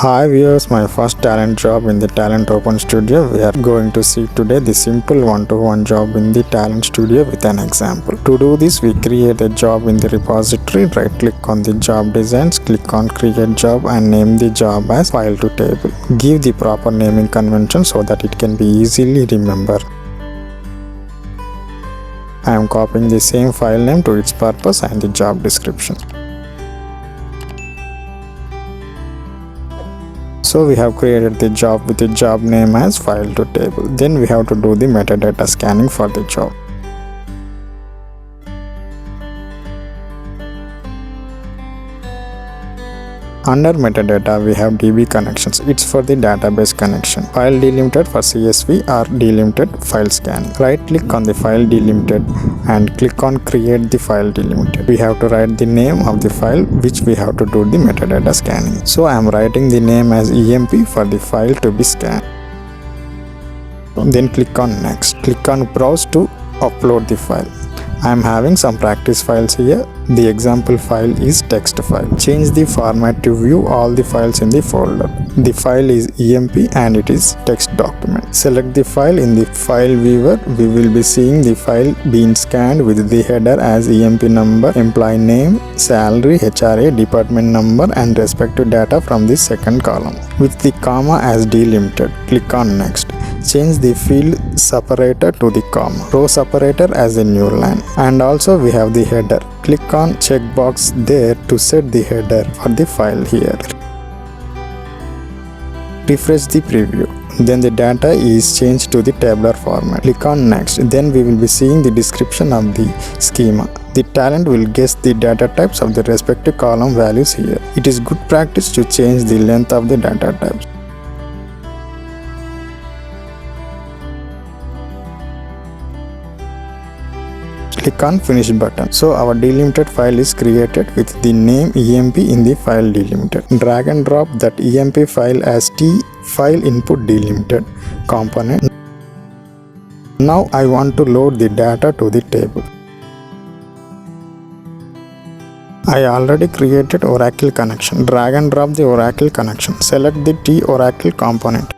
Hi viewers, my first talent job in the Talent Open Studio. We are going to see today the simple one-to-one job in the Talent Studio with an example. To do this, we create a job in the repository, right click on the job designs, click on create job and name the job as file to table. Give the proper naming convention so that it can be easily remembered. I am copying the same file name to its purpose and the job description. So we have created the job with the job name as file to table. Then we have to do the metadata scanning for the job. Under metadata, we have DB connections. It's for the database connection. File delimited for CSV or delimited file scanning. Right click on the file delimited and click on create the file delimited. We have to write the name of the file which we have to do the metadata scanning. So I am writing the name as EMP for the file to be scanned. Then click on next. Click on browse to upload the file. I am having some practice files here. The example file is text file. Change the format to view all the files in the folder. The file is EMP and it is text document. Select the file in the file viewer. We will be seeing the file being scanned with the header as EMP number, employee name, salary, HRA, department number and respective data from the second column. With the comma as delimited. Click on next. Change the field separator to the comma, row separator as a new line, and also we have the header. Click on checkbox there to set the header for the file here. Refresh the preview. Then the data is changed to the tabular format. Click on next. Then we will be seeing the description of the schema. The talent will guess the data types of the respective column values here. It is good practice to change the length of the data types. Click on finish button. So our delimited file is created with the name EMP in the file delimited. Drag and drop that EMP file as T file input delimited component. Now I want to load the data to the table. I already created Oracle connection. Drag and drop the Oracle connection. Select the T Oracle component.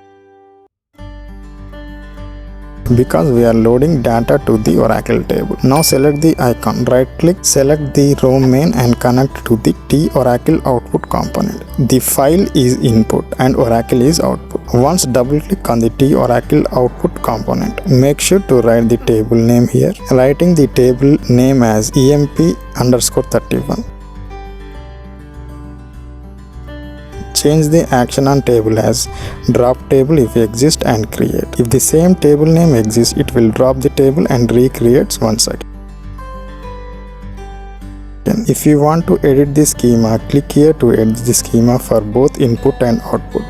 Because we are loading data to the Oracle table. Now select the icon, right click, select the row main and connect to the T Oracle output component. The file is input and Oracle is output. Once double click on the T Oracle output component, make sure to write the table name here. Writing the table name as EMP_31. Change the action on table as drop table if exists and create. If the same table name exists, it will drop the table and recreates once again. If you want to edit the schema, click here to edit the schema for both input and output.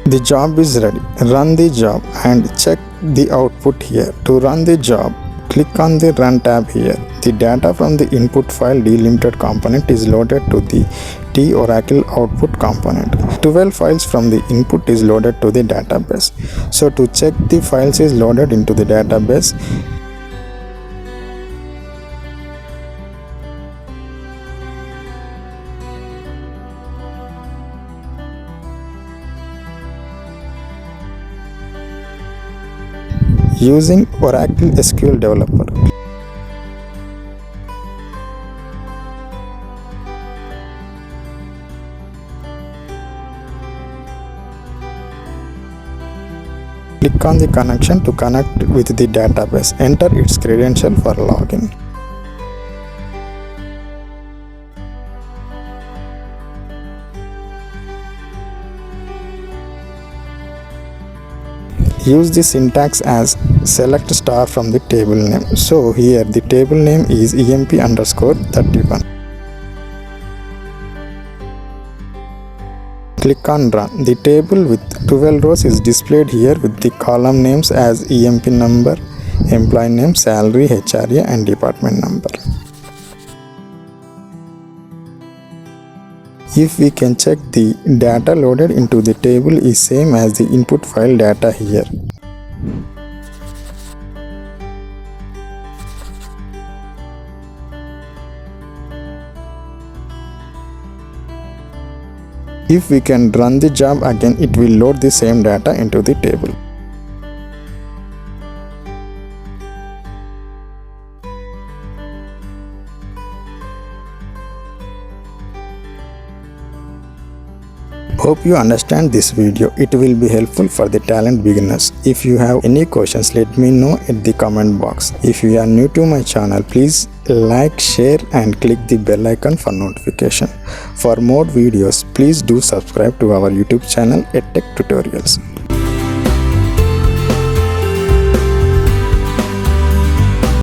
The job is ready. Run the job and check the output here. To run the job, click on the Run tab here. The data from the input file delimited component is loaded to the T Oracle output component. 12 files from the input is loaded to the database. So to check the files is loaded into the database, using Oracle SQL Developer. Click on the connection to connect with the database. Enter its credential for login. Use the syntax as select star from the table name. So here the table name is EMP_31. Click on run. The table with 12 rows is displayed here with the column names as EMP number, employee name, salary, HRA and department number. If we can check the data loaded into the table is same as the input file data here. If we can run the job again, it will load the same data into the table. Hope you understand this video. It will be helpful for the talent beginners. If you have any questions, let me know at the comment box. If you are new to my channel, please like, share and click the bell icon for notification. For more videos, please do subscribe to our YouTube channel EdTech Tutorials.